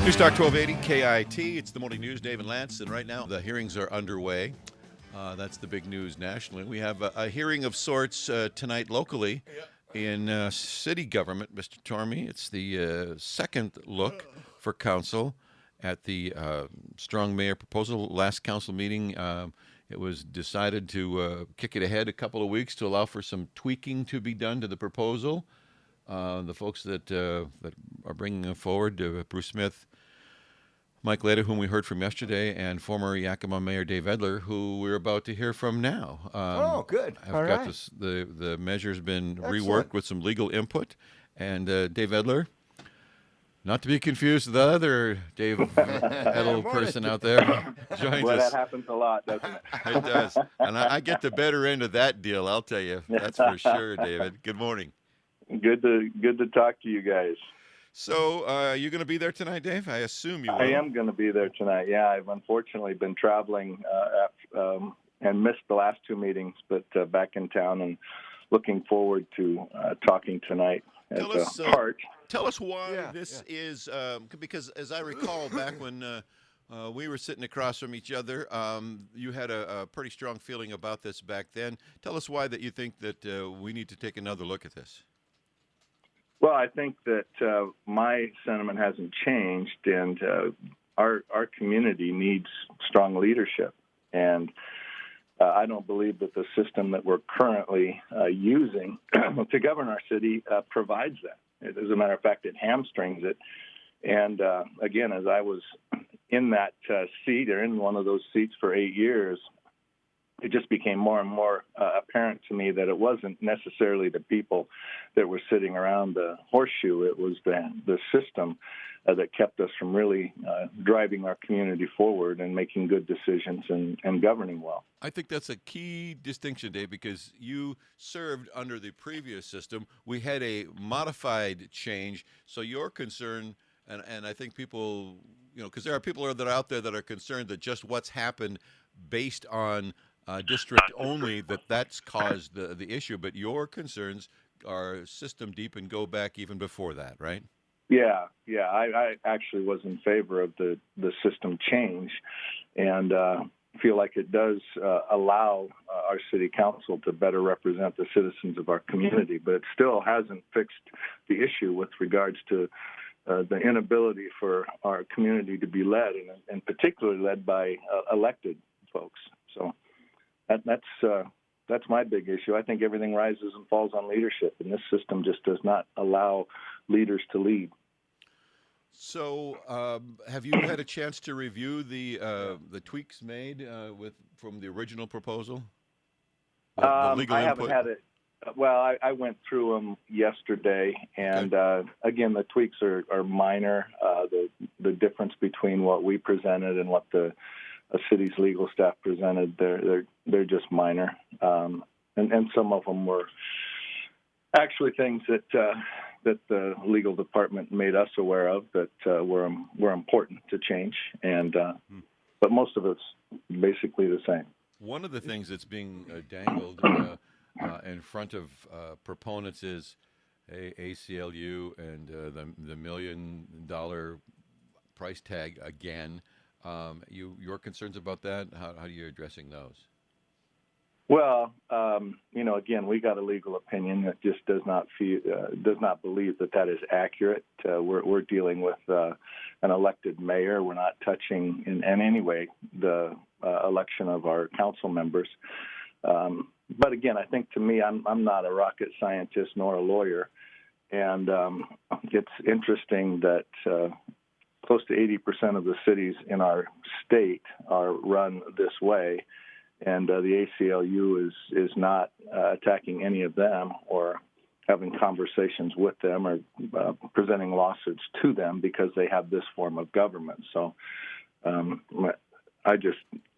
Newstalk 1280 KIT. It's the morning news. Dave and Lance, and right now the hearings are underway. That's the big news nationally. We have a hearing of sorts tonight locally in city government, Mr. Tormey. It's the second look for council at the strong mayor proposal. Last council meeting, it was decided to kick it ahead a couple of weeks to allow for some tweaking to be done to the proposal. The folks that are bringing it forward, Bruce Smith, Mike Leda, whom we heard from yesterday, and former Yakima Mayor Dave Edler, who we're about to hear from now. Good. I've got this, the measure's been reworked with some legal input. And Dave Edler, not to be confused with the other Dave Edler person out there, joins well, us. That happens a lot, doesn't it? It does. And I get the better end of that deal, I'll tell you. That's for sure, David. Good morning. Good to talk to you guys. So, you going to be there tonight, Dave? I assume you will. I am going to be there tonight. Yeah, I've unfortunately been traveling and missed the last two meetings, but back in town and looking forward to talking tonight as a part. Tell us why this is, because as I recall, back when we were sitting across from each other, you had a pretty strong feeling about this back then. Tell us why that you think that we need to take another look at this. Well, I think that my sentiment hasn't changed, and our community needs strong leadership. And I don't believe that the system that we're currently using to govern our city provides that. As a matter of fact, it hamstrings it. And again, as I was in that seat or in one of those seats for 8 years, it just became more and more apparent to me that it wasn't necessarily the people that were sitting around the horseshoe. It was the system that kept us from really driving our community forward and making good decisions and governing well. I think that's a key distinction, Dave, because you served under the previous system. We had a modified change, so your concern, and I think people, because there are people that are out there that are concerned that just what's happened based on district only, that's caused the issue. But your concerns are system deep and go back even before that, right? Yeah. I actually was in favor of the system change, and feel like it does allow our city council to better represent the citizens of our community. But it still hasn't fixed the issue with regards to the inability for our community to be led, and particularly led by elected folks. So that's my big issue. I think everything rises and falls on leadership, and this system just does not allow leaders to lead. So, have you had a chance to review the tweaks made from the original proposal? The legal I input? haven't had it. Well, I went through them yesterday, and again, the tweaks are minor. The difference between what we presented and what the city's legal staff presented, they're just minor, and some of them were actually things that the legal department made us aware of that were important to change, and but most of it's basically the same. One of the things that's being dangled in front of proponents is ACLU and the $1 million price tag again. Your concerns about that? How are you addressing those? Well, again, we got a legal opinion that just does not believe that is accurate. We're dealing with an elected mayor. We're not touching in any way the election of our council members. But again, I think to me, I'm not a rocket scientist nor a lawyer, and it's interesting that close to 80% of the cities in our state are run this way, and the ACLU is not attacking any of them or having conversations with them or presenting lawsuits to them because they have this form of government. So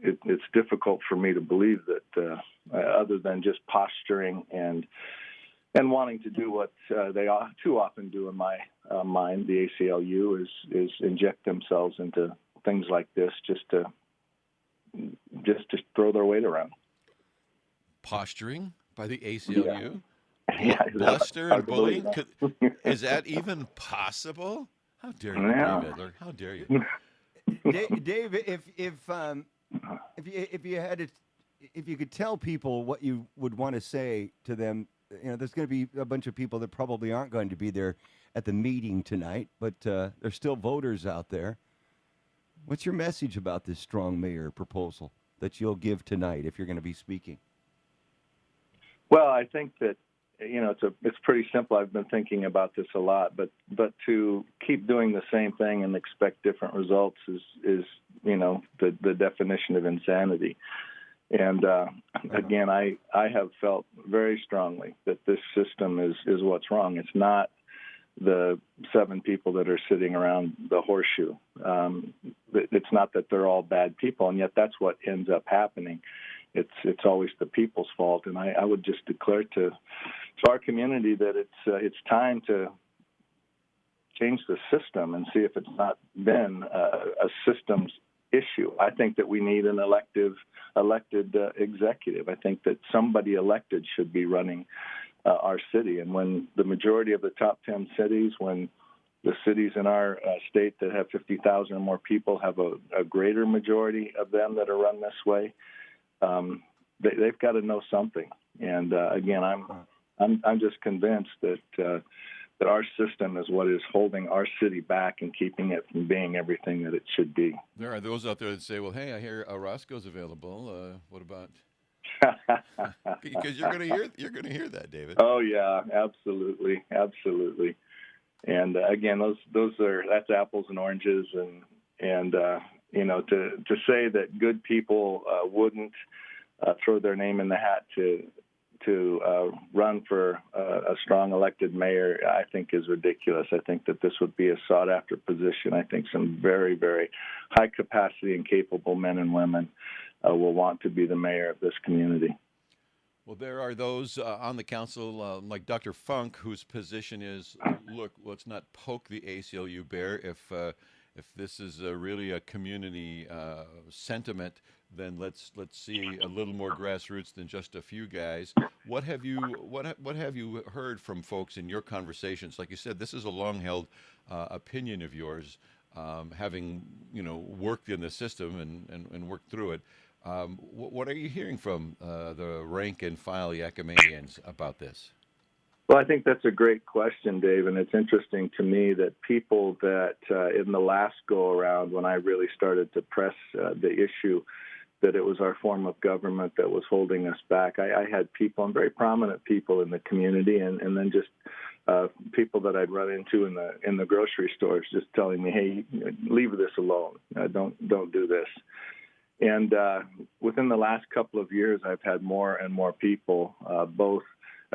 it's difficult for me to believe that other than just posturing and wanting to do what they too often do in my mind, the ACLU is inject themselves into things like this just to throw their weight around. Posturing by the ACLU? Yeah. Bluster and bullying? Is that even possible? How dare you, Yeah. Dave Edler? How dare you? Dave, if you had to, if you could tell people what you would want to say to them, there's going to be a bunch of people that probably aren't going to be there at the meeting tonight, but there's still voters out there. What's your message about this strong mayor proposal that you'll give tonight if you're going to be speaking? Well, I think that it's pretty simple. I've been thinking about this a lot, but to keep doing the same thing and expect different results is the definition of insanity. And again, I have felt very strongly that this system is what's wrong. It's not the 7 people that are sitting around the horseshoe. It's not that they're all bad people, and yet that's what ends up happening. It's always the people's fault, and I would just declare to our community that it's time to change the system and see if it's not been a systems issue. I think that we need an elected executive. I think that somebody elected should be running our city. And when the majority of the top 10 cities, when the cities in our state that have 50,000 or more people have a greater majority of them that are run this way, they've got to know something. And again, I'm just convinced that our system is what is holding our city back and keeping it from being everything that it should be. There are those out there that say, well, hey, I hear Roscoe's available. What about? Because you're going to hear that, David. Oh yeah, absolutely. And again, that's apples and oranges, and to say that good people wouldn't throw their name in the hat to run for a strong elected mayor, I think is ridiculous. I think that this would be a sought-after position. I think some very, very high-capacity and capable men and women will want to be the mayor of this community. Well, there are those on the council, like Dr. Funk, whose position is, look, let's not poke the ACLU bear. If this is really a community sentiment, then let's see a little more grassroots than just a few guys. What have you heard from folks in your conversations? Like you said, this is a long-held opinion of yours, having worked in the system and worked through it. What are you hearing from the rank and file Yakimians about this? Well, I think that's a great question, Dave, and it's interesting to me that people that in the last go-around, when I really started to press the issue that it was our form of government that was holding us back, I had people, and very prominent people in the community, and then just people that I'd run into in the grocery stores just telling me, hey, leave this alone. Don't do this. And within the last couple of years, I've had more and more people, both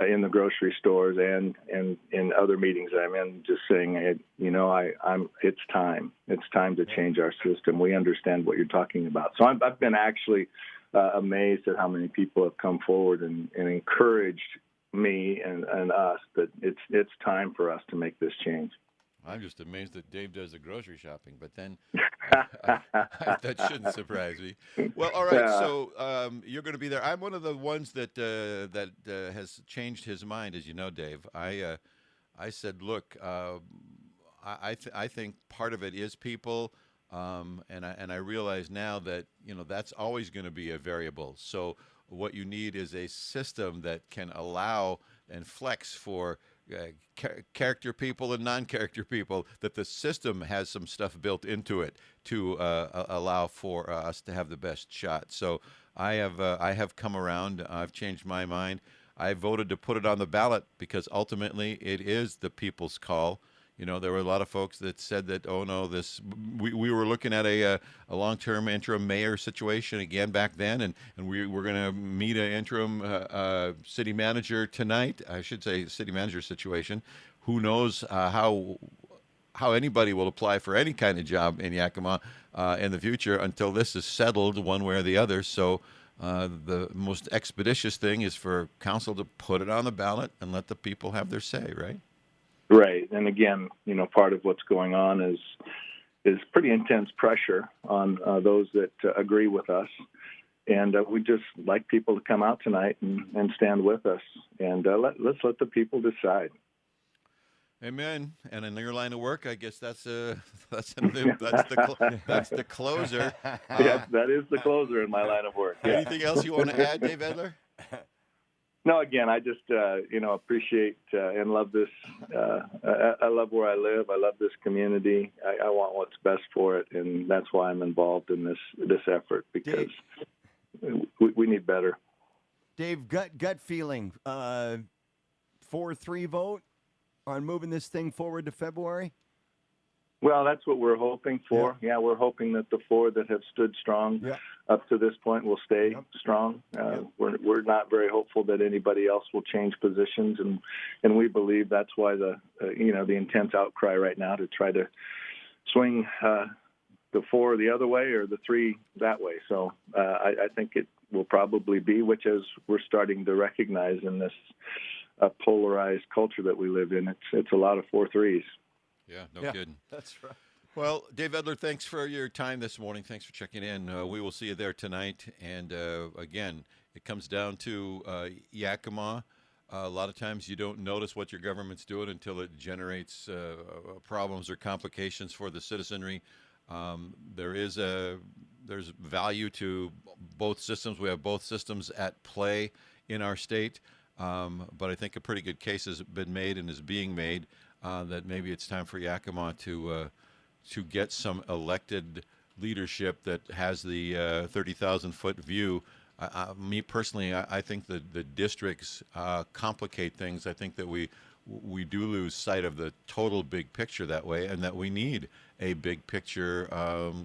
in the grocery stores and in other meetings I'm in, just saying, it's time. It's time to change our system. We understand what you're talking about. So I've been actually amazed at how many people have come forward and encouraged me and us that it's time for us to make this change. I'm just amazed that Dave does the grocery shopping, but then that shouldn't surprise me. Well, all right, so you're going to be there. I'm one of the ones that has changed his mind, as you know, Dave. I said, look, I think part of it is people, and I realize now that that's always going to be a variable. So what you need is a system that can allow and flex for character people and non-character people, that the system has some stuff built into it to allow for us to have the best shot. So I have come around. I've changed my mind. I voted to put it on the ballot because ultimately it is the people's call. There were a lot of folks that said that, oh no, we were looking at a long-term interim mayor situation again back then, and we were going to meet an interim city manager tonight. I should say city manager situation. Who knows how anybody will apply for any kind of job in Yakima in the future until this is settled one way or the other. So the most expeditious thing is for council to put it on the ballot and let the people have their say, right? Right. And again, part of what's going on is pretty intense pressure on those that agree with us. And we just like people to come out tonight and stand with us. And let's let the people decide. Amen. And in your line of work, I guess that's the closer. Yes, that is the closer in my line of work. Yeah. Anything else you want to add, Dave Edler? No, again, I just appreciate and love this. I love where I live. I love this community. I want what's best for it, and that's why I'm involved in this effort, because we need better. Dave, gut feeling, 4-3 vote on moving this thing forward to February? Well, that's what we're hoping for. Yeah, we're hoping that the four that have stood strong up to this point will stay strong. We're not very hopeful that anybody else will change positions, and we believe that's why the intense outcry right now to try to swing the four the other way or the three that way. So I think it will probably be, which as we're starting to recognize in this polarized culture that we live in, it's a lot of 4-3s. Yeah, no kidding. That's right. Well, Dave Edler, thanks for your time this morning. Thanks for checking in. We will see you there tonight. And again, it comes down to Yakima. A lot of times you don't notice what your government's doing until it generates problems or complications for the citizenry. There's value to both systems. We have both systems at play in our state. But I think a pretty good case has been made and is being made that maybe it's time for Yakima to get some elected leadership that has the 30,000-foot view. Me personally, I think the districts complicate things. I think that we do lose sight of the total big picture that way, and that we need a big picture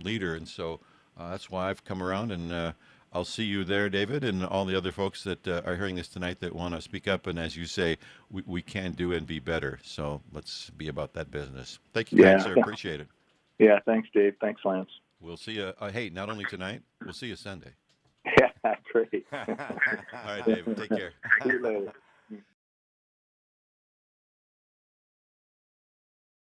leader. And so that's why I've come around, and I'll see you there, David, and all the other folks that are hearing this tonight that want to speak up. And as you say, we can do and be better. So let's be about that business. Thank you, sir. Appreciate it. Yeah, thanks, Dave. Thanks, Lance. We'll see you. Hey, not only tonight, we'll see you Sunday. Yeah, great. All right, David. Take care. See you later.